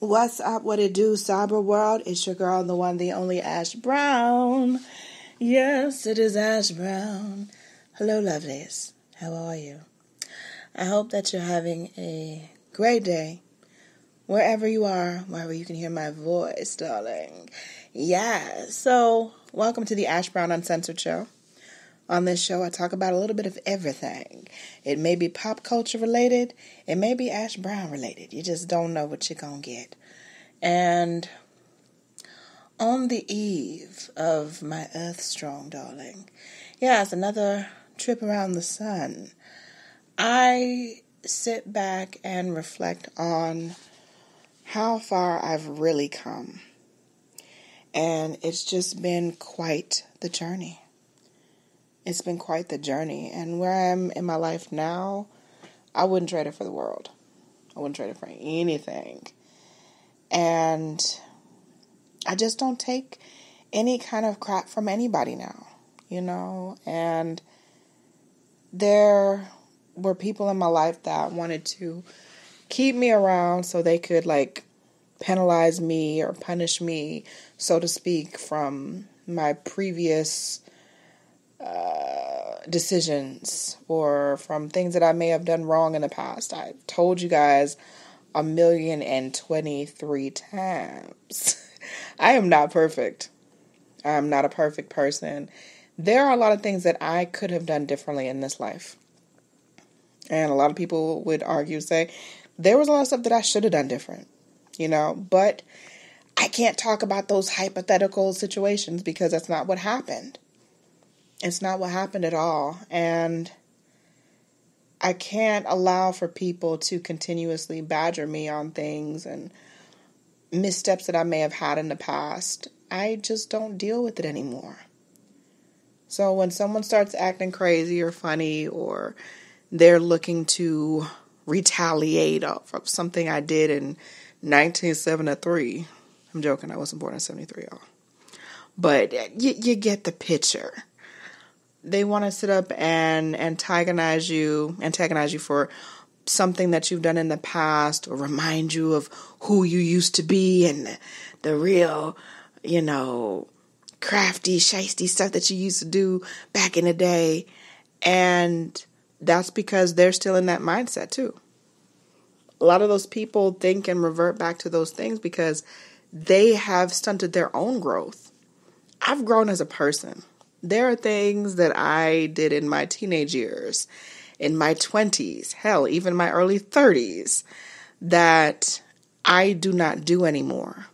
What's up, what it do, cyber world? It's your girl, the one, the only Ash Brown. Yes, it is Ash Brown. Hello, lovelies. How are you? I hope that you're having a great day. Wherever you are, wherever you can hear my voice, darling. Yeah, so welcome to the Ash Brown Uncensored Show. On this show, I talk about a little bit of everything. It may be pop culture related. It may be Ash Brown related. You just don't know what you're going to get. And on the eve of my Earth Strong, darling, it's another trip around the sun. I sit back and reflect on how far I've really come. And it's just been quite the journey. It's been quite the journey. And where I am in my life now, I wouldn't trade it for the world. I wouldn't trade it for anything. And I just don't take any kind of crap from anybody now, And there were people in my life that wanted to keep me around so they could, penalize me or punish me, so to speak, from my previous decisions or from things that I may have done wrong in the past. I've told you guys 1,023 times. I am not perfect. I'm not a perfect person. There are a lot of things that I could have done differently in this life. And a lot of people would say, there was a lot of stuff that I should have done different, but I can't talk about those hypothetical situations because that's not what happened. It's not what happened at all. And I can't allow for people to continuously badger me on things and missteps that I may have had in the past. I just don't deal with it anymore. So when someone starts acting crazy or funny, or they're looking to retaliate off of something I did in 1973, I'm joking, I wasn't born in 73, y'all. But you get the picture. They want to sit up and antagonize you for something that you've done in the past, or remind you of who you used to be and the real, crafty, shiesty stuff that you used to do back in the day. And that's because they're still in that mindset too. A lot of those people think and revert back to those things because they have stunted their own growth. I've grown as a person. There are things that I did in my teenage years, in my 20s, hell, even my early 30s, that I do not do anymore.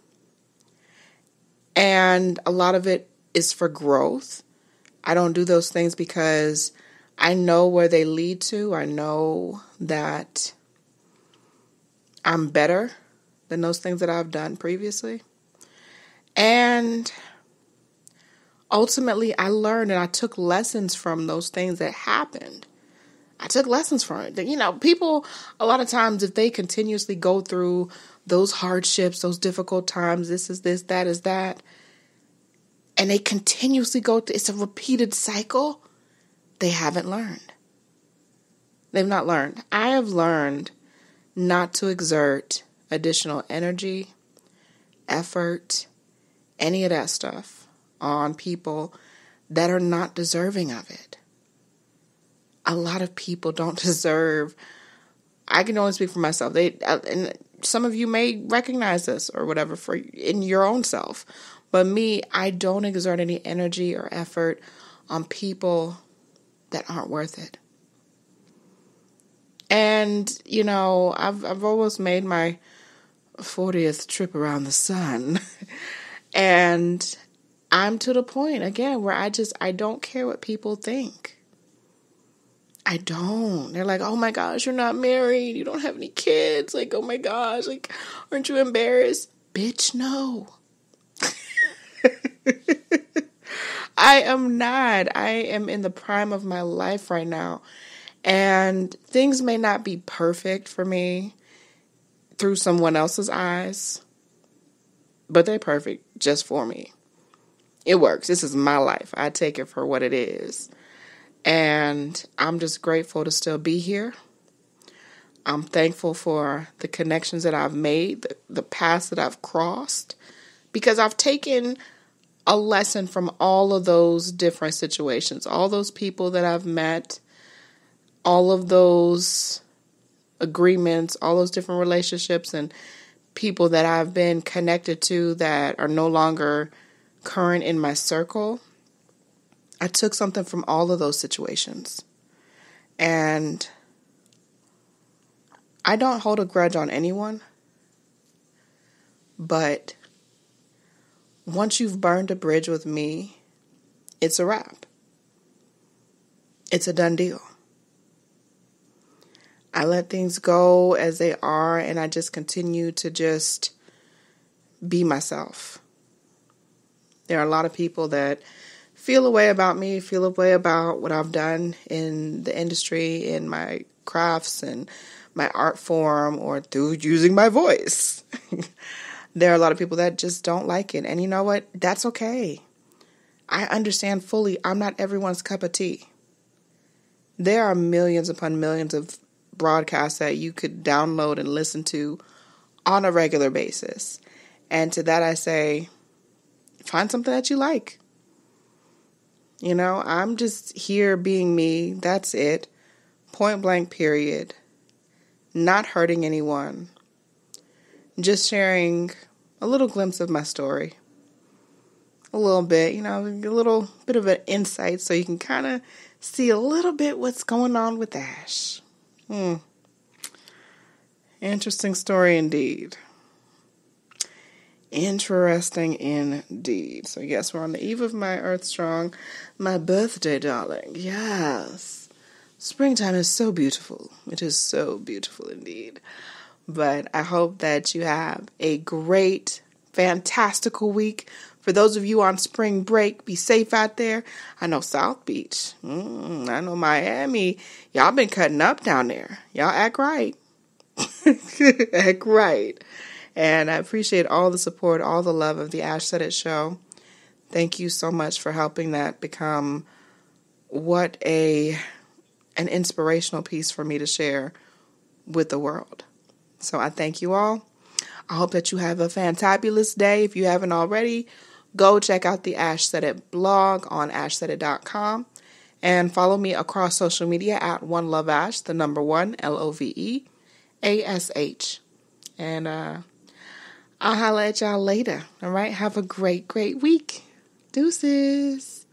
And a lot of it is for growth. I don't do those things because I know where they lead to. I know that I'm better than those things that I've done previously. And ultimately, I learned and I took lessons from those things that happened. I took lessons from it. People, a lot of times, if they continuously go through those hardships, those difficult times, this is this, that is that, and they continuously go through, it's a repeated cycle, they haven't learned. They've not learned. I have learned not to exert additional energy, effort, any of that stuff on people that are not deserving of it. A lot of people don't deserve. I can only speak for myself. And some of you may recognize this or whatever in your own self. But me, I don't exert any energy or effort on people that aren't worth it. And, I've almost made my 40th trip around the sun. And I'm to the point, again, where I don't care what people think. I don't. They're like, oh my gosh, you're not married. You don't have any kids. Oh my gosh, aren't you embarrassed? Bitch, no. I am not. I am in the prime of my life right now. And things may not be perfect for me through someone else's eyes, but they're perfect just for me. It works. This is my life. I take it for what it is. And I'm just grateful to still be here. I'm thankful for the connections that I've made, the paths that I've crossed, because I've taken a lesson from all of those different situations, all those people that I've met, all of those agreements, all those different relationships and people that I've been connected to that are no longer current in my circle. I took something from all of those situations. And I don't hold a grudge on anyone, but once you've burned a bridge with me, it's a wrap. It's a done deal. I let things go as they are, and I just continue to just be myself. There are a lot of people that feel a way about me, feel a way about what I've done in the industry, in my crafts and my art form, or through using my voice. There are a lot of people that just don't like it. And you know what? That's okay. I understand fully. I'm not everyone's cup of tea. There are millions upon millions of broadcasts that you could download and listen to on a regular basis. And to that I say, find something that you like. You know, I'm just here being me. That's it. Point blank, period. Not hurting anyone. Just sharing a little glimpse of my story. A little bit, you know, a little bit of an insight so you can kind of see a little bit what's going on with Ash. Interesting story indeed. Interesting indeed. So yes, we're on the eve of my Earth Strong, my birthday, darling. Yes. Springtime is so beautiful. It is so beautiful indeed. But I hope that you have a great, fantastical week. For those of you on spring break, be safe out there. I know South Beach. I know Miami. Y'all been cutting up down there. Y'all act right. Act right. And I appreciate all the support, all the love of the ashsaidit show. Thank you so much for helping that become an inspirational piece for me to share with the world. So I thank you all. I hope that you have a fantabulous day. If you haven't already, go check out the ashsaidit blog on ashsaidit.com and follow me across social media at oneloveash, the number 1, LOVEASH. And I'll holla at y'all later. All right. Have a great, great week. Deuces.